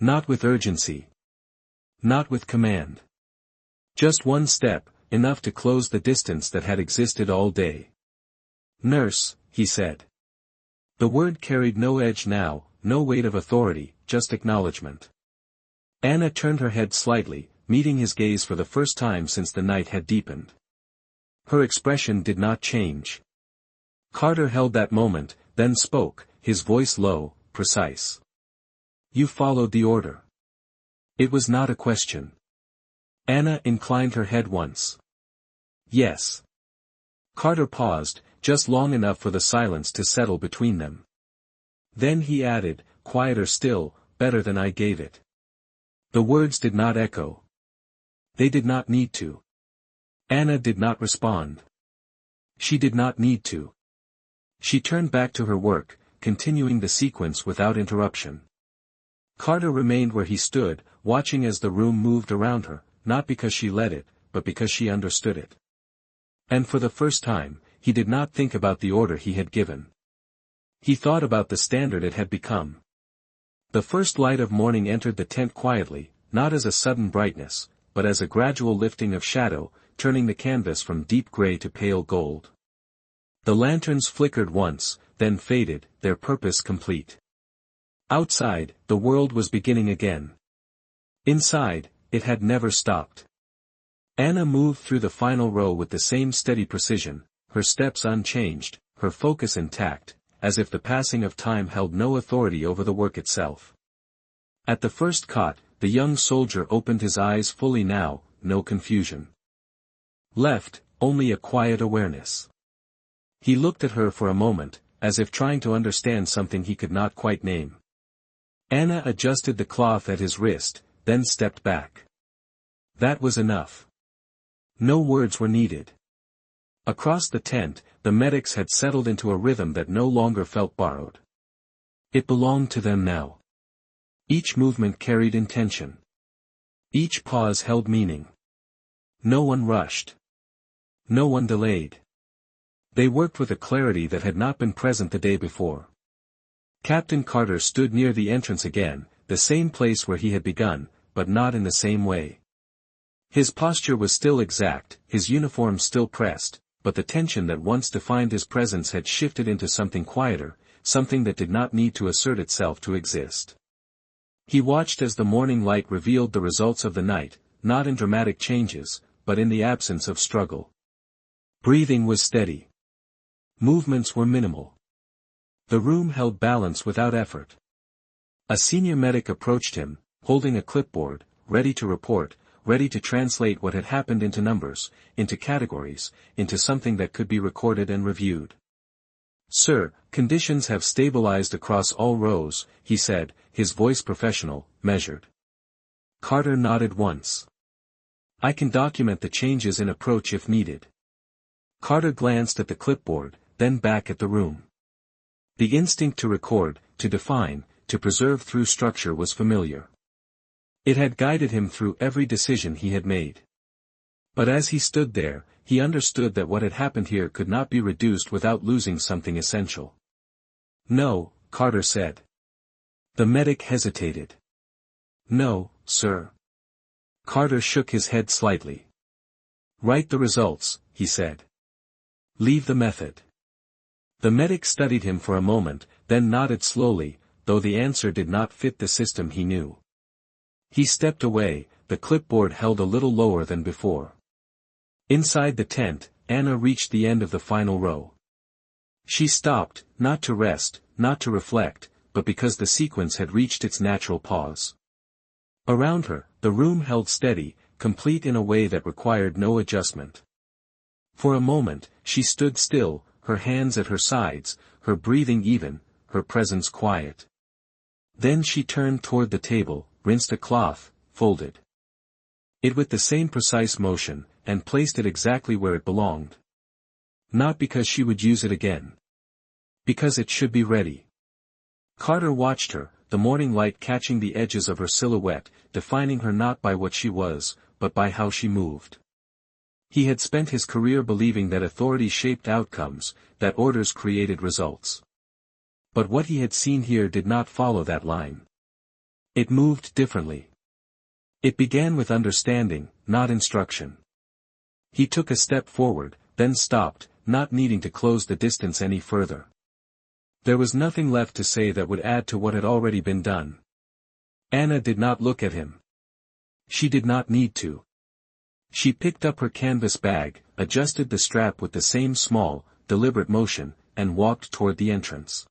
Not with urgency. Not with command. Just one step, enough to close the distance that had existed all day. "Nurse," he said. The word carried no edge now, no weight of authority, just acknowledgement. Anna turned her head slightly, meeting his gaze for the first time since the night had deepened. Her expression did not change. Carter held that moment, then spoke, his voice low, precise. "You followed the order." It was not a question. Anna inclined her head once. "Yes." Carter paused, just long enough for the silence to settle between them. Then he added, quieter still, "Better than I gave it." The words did not echo. They did not need to. Anna did not respond. She did not need to. She turned back to her work, continuing the sequence without interruption. Carter remained where he stood, watching as the room moved around her, not because she led it, but because she understood it. And for the first time, he did not think about the order he had given. He thought about the standard it had become. The first light of morning entered the tent quietly, not as a sudden brightness, but as a gradual lifting of shadow, turning the canvas from deep gray to pale gold. The lanterns flickered once, then faded, their purpose complete. Outside, the world was beginning again. Inside, it had never stopped. Anna moved through the final row with the same steady precision, her steps unchanged, her focus intact, as if the passing of time held no authority over the work itself. At the first cot, the young soldier opened his eyes fully now, no confusion. Left, only a quiet awareness. He looked at her for a moment, as if trying to understand something he could not quite name. Anna adjusted the cloth at his wrist, then stepped back. That was enough. No words were needed. Across the tent, the medics had settled into a rhythm that no longer felt borrowed. It belonged to them now. Each movement carried intention. Each pause held meaning. No one rushed. No one delayed. They worked with a clarity that had not been present the day before. Captain Carter stood near the entrance again, the same place where he had begun, but not in the same way. His posture was still exact, his uniform still pressed, but the tension that once defined his presence had shifted into something quieter, something that did not need to assert itself to exist. He watched as the morning light revealed the results of the night, not in dramatic changes, but in the absence of struggle. Breathing was steady. Movements were minimal. The room held balance without effort. A senior medic approached him, holding a clipboard, ready to report, ready to translate what had happened into numbers, into categories, into something that could be recorded and reviewed. "Sir, conditions have stabilized across all rows," he said, his voice professional, measured. Carter nodded once. I can document the changes in approach if needed. Carter glanced at the clipboard, then back at the room. The instinct to record, to define, to preserve through structure was familiar. It had guided him through every decision he had made. But as he stood there, he understood that what had happened here could not be reduced without losing something essential. "No," Carter said. The medic hesitated. "No, sir." Carter shook his head slightly. "Write the results," he said. "Leave the method." The medic studied him for a moment, then nodded slowly, though the answer did not fit the system he knew. He stepped away, the clipboard held a little lower than before. Inside the tent, Anna reached the end of the final row. She stopped, not to rest, not to reflect, but because the sequence had reached its natural pause. Around her, the room held steady, complete in a way that required no adjustment. For a moment, she stood still, her hands at her sides, her breathing even, her presence quiet. Then she turned toward the table, rinsed a cloth, folded it with the same precise motion, and placed it exactly where it belonged. Not because she would use it again. Because it should be ready. Carter watched her, the morning light catching the edges of her silhouette, defining her not by what she was, but by how she moved. He had spent his career believing that authority shaped outcomes, that orders created results. But what he had seen here did not follow that line. It moved differently. It began with understanding, not instruction. He took a step forward, then stopped, not needing to close the distance any further. There was nothing left to say that would add to what had already been done. Anna did not look at him. She did not need to. She picked up her canvas bag, adjusted the strap with the same small, deliberate motion, and walked toward the entrance.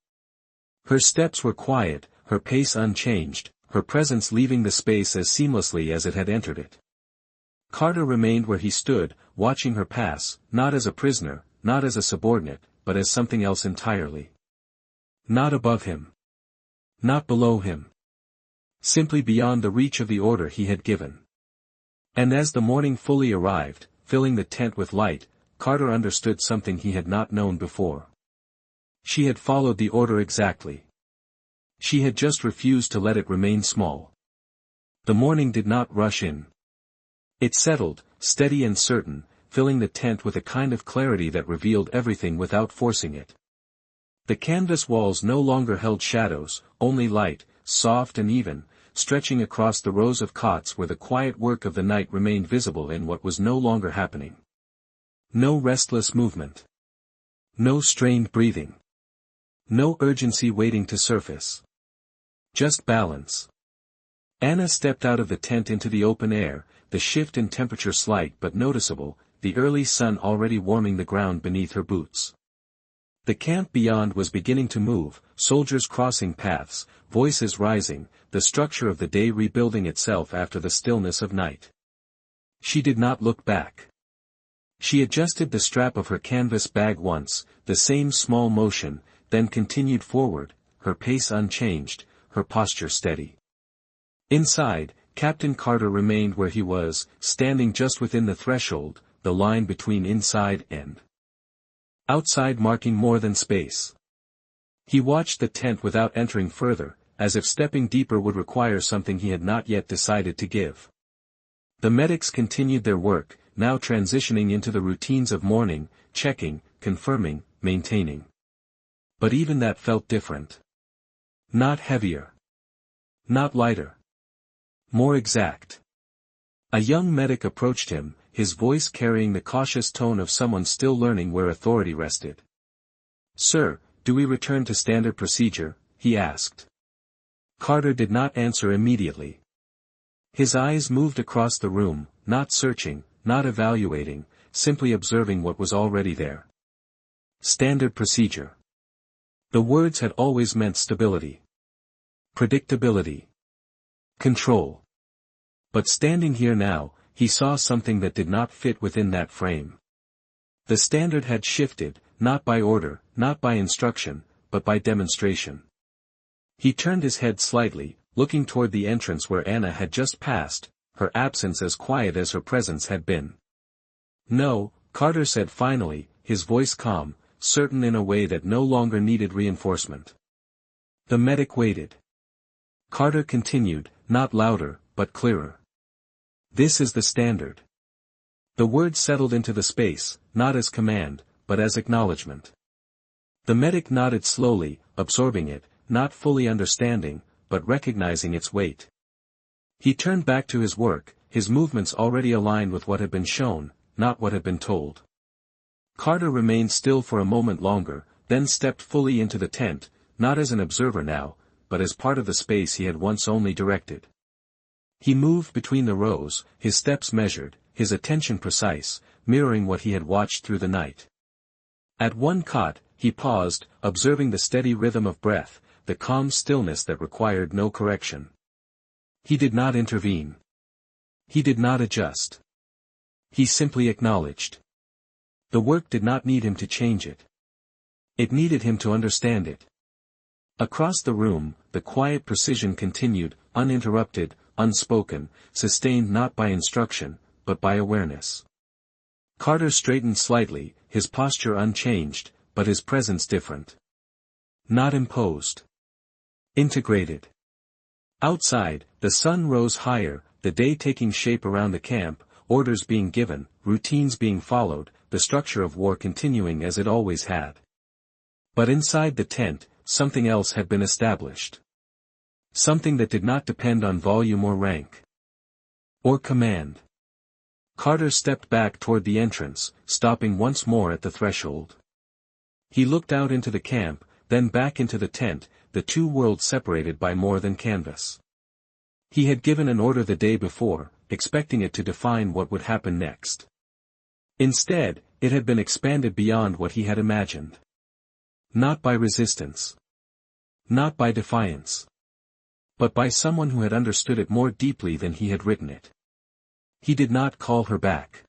Her steps were quiet, her pace unchanged, her presence leaving the space as seamlessly as it had entered it. Carter remained where he stood, watching her pass, not as a prisoner, not as a subordinate, but as something else entirely. Not above him. Not below him. Simply beyond the reach of the order he had given. And as the morning fully arrived, filling the tent with light, Carter understood something he had not known before. She had followed the order exactly. She had just refused to let it remain small. The morning did not rush in. It settled, steady and certain, filling the tent with a kind of clarity that revealed everything without forcing it. The canvas walls no longer held shadows, only light, soft and even, stretching across the rows of cots where the quiet work of the night remained visible in what was no longer happening. No restless movement. No strained breathing. No urgency waiting to surface. Just balance. Anna stepped out of the tent into the open air, the shift in temperature slight but noticeable, the early sun already warming the ground beneath her boots. The camp beyond was beginning to move, soldiers crossing paths, voices rising, the structure of the day rebuilding itself after the stillness of night. She did not look back. She adjusted the strap of her canvas bag once, the same small motion, then continued forward, her pace unchanged, her posture steady. Inside, Captain Carter remained where he was, standing just within the threshold, the line between inside and outside marking more than space. He watched the tent without entering further, as if stepping deeper would require something he had not yet decided to give. The medics continued their work, now transitioning into the routines of morning, checking, confirming, maintaining. But even that felt different. Not heavier. Not lighter. More exact. A young medic approached him, his voice carrying the cautious tone of someone still learning where authority rested. "Sir, do we return to standard procedure?" he asked. Carter did not answer immediately. His eyes moved across the room, not searching, not evaluating, simply observing what was already there. Standard procedure. The words had always meant stability. Predictability. Control. But standing here now, he saw something that did not fit within that frame. The standard had shifted, not by order, not by instruction, but by demonstration. He turned his head slightly, looking toward the entrance where Anna had just passed, her absence as quiet as her presence had been. "No," Carter said finally, his voice calm, certain in a way that no longer needed reinforcement. The medic waited. Carter continued, not louder, but clearer. "This is the standard." The word settled into the space, not as command, but as acknowledgement. The medic nodded slowly, absorbing it, not fully understanding, but recognizing its weight. He turned back to his work, his movements already aligned with what had been shown, not what had been told. Carter remained still for a moment longer, then stepped fully into the tent, not as an observer now, but as part of the space he had once only directed. He moved between the rows, his steps measured, his attention precise, mirroring what he had watched through the night. At one cot, he paused, observing the steady rhythm of breath, the calm stillness that required no correction. He did not intervene. He did not adjust. He simply acknowledged. The work did not need him to change it. It needed him to understand it. Across the room, the quiet precision continued, uninterrupted, unspoken, sustained not by instruction, but by awareness. Carter straightened slightly, his posture unchanged, but his presence different. Not imposed. Integrated. Outside, the sun rose higher, the day taking shape around the camp, orders being given, routines being followed, the structure of war continuing as it always had. But inside the tent, something else had been established. Something that did not depend on volume or rank. Or command. Carter stepped back toward the entrance, stopping once more at the threshold. He looked out into the camp, then back into the tent, the two worlds separated by more than canvas. He had given an order the day before, expecting it to define what would happen next. Instead, it had been expanded beyond what he had imagined. Not by resistance. Not by defiance. But by someone who had understood it more deeply than he had written it. He did not call her back.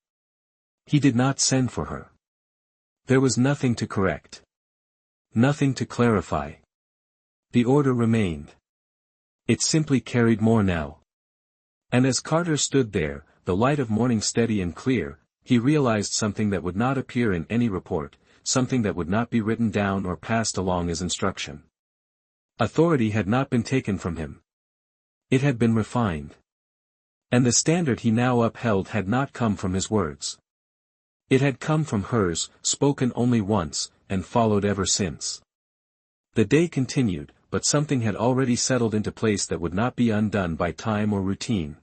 He did not send for her. There was nothing to correct. Nothing to clarify. The order remained. It simply carried more now. And as Carter stood there, the light of morning steady and clear, he realized something that would not appear in any report, something that would not be written down or passed along as instruction. Authority had not been taken from him. It had been refined. And the standard he now upheld had not come from his words. It had come from hers, spoken only once, and followed ever since. The day continued, but something had already settled into place that would not be undone by time or routine.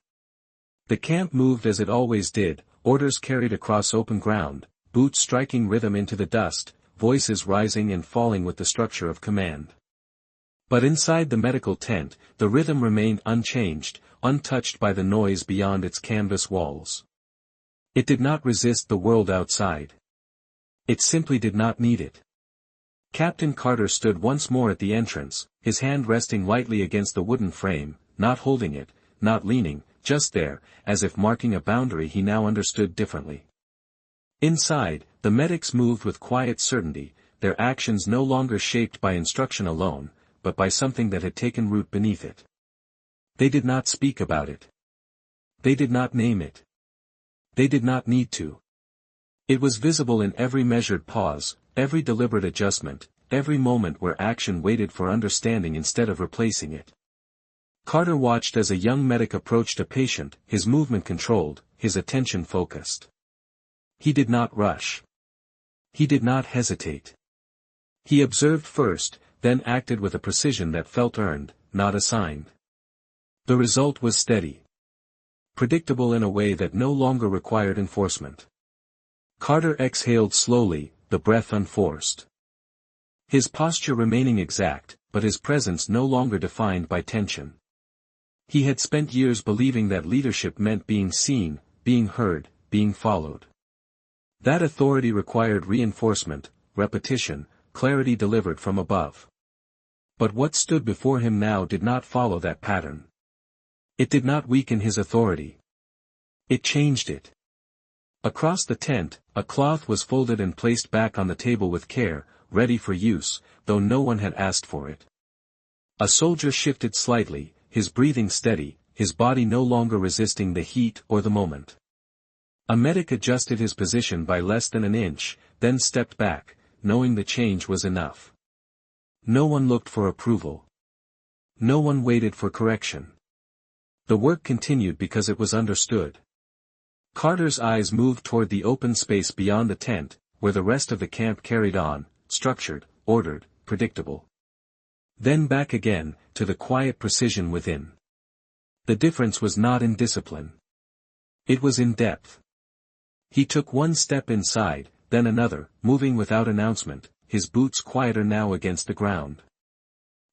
The camp moved as it always did, orders carried across open ground, boots striking rhythm into the dust, voices rising and falling with the structure of command. But inside the medical tent, the rhythm remained unchanged, untouched by the noise beyond its canvas walls. It did not resist the world outside. It simply did not need it. Captain Carter stood once more at the entrance, his hand resting lightly against the wooden frame, not holding it, not leaning, just there, as if marking a boundary he now understood differently. Inside, the medics moved with quiet certainty, their actions no longer shaped by instruction alone, but by something that had taken root beneath it. They did not speak about it. They did not name it. They did not need to. It was visible in every measured pause, every deliberate adjustment, every moment where action waited for understanding instead of replacing it. Carter watched as a young medic approached a patient, his movement controlled, his attention focused. He did not rush. He did not hesitate. He observed first, then acted with a precision that felt earned, not assigned. The result was steady. Predictable in a way that no longer required enforcement. Carter exhaled slowly, the breath unforced. His posture remaining exact, but his presence no longer defined by tension. He had spent years believing that leadership meant being seen, being heard, being followed. That authority required reinforcement, repetition, clarity delivered from above. But what stood before him now did not follow that pattern. It did not weaken his authority. It changed it. Across the tent, a cloth was folded and placed back on the table with care, ready for use, though no one had asked for it. A soldier shifted slightly, his breathing steady, his body no longer resisting the heat or the moment. A medic adjusted his position by less than an inch, then stepped back, knowing the change was enough. No one looked for approval. No one waited for correction. The work continued because it was understood. Carter's eyes moved toward the open space beyond the tent, where the rest of the camp carried on, structured, ordered, predictable. Then back again, to the quiet precision within. The difference was not in discipline. It was in depth. He took one step inside, then another, moving without announcement, his boots quieter now against the ground.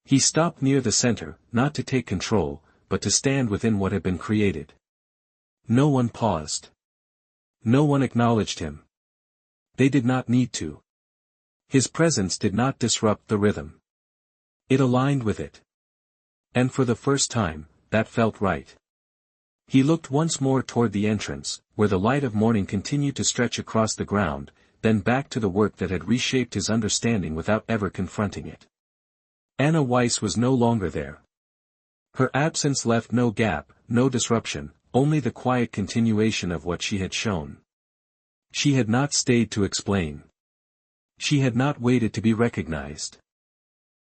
He stopped near the center, not to take control, but to stand within what had been created. No one paused. No one acknowledged him. They did not need to. His presence did not disrupt the rhythm. It aligned with it. And for the first time, that felt right. He looked once more toward the entrance, where the light of morning continued to stretch across the ground, then back to the work that had reshaped his understanding without ever confronting it. Anna Weiss was no longer there. Her absence left no gap, no disruption, only the quiet continuation of what she had shown. She had not stayed to explain. She had not waited to be recognized.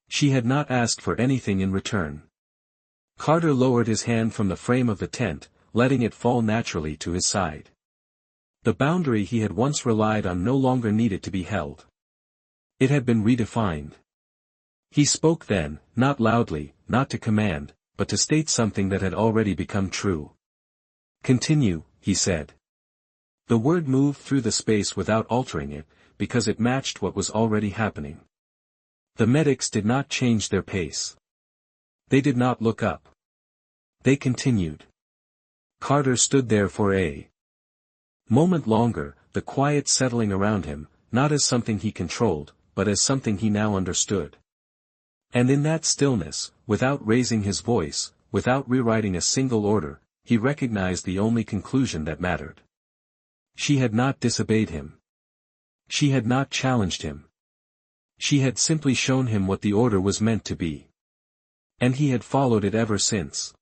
She had not asked for anything in return. Carter lowered his hand from the frame of the tent, letting it fall naturally to his side. The boundary he had once relied on no longer needed to be held. It had been redefined. He spoke then, not loudly, not to command, but to state something that had already become true. "Continue," he said. The word moved through the space without altering it, because it matched what was already happening. The medics did not change their pace. They did not look up. They continued. Carter stood there for a moment longer, the quiet settling around him, not as something he controlled, but as something he now understood. And in that stillness, without raising his voice, without rewriting a single order, he recognized the only conclusion that mattered. She had not disobeyed him. She had not challenged him. She had simply shown him what the order was meant to be. And he had followed it ever since.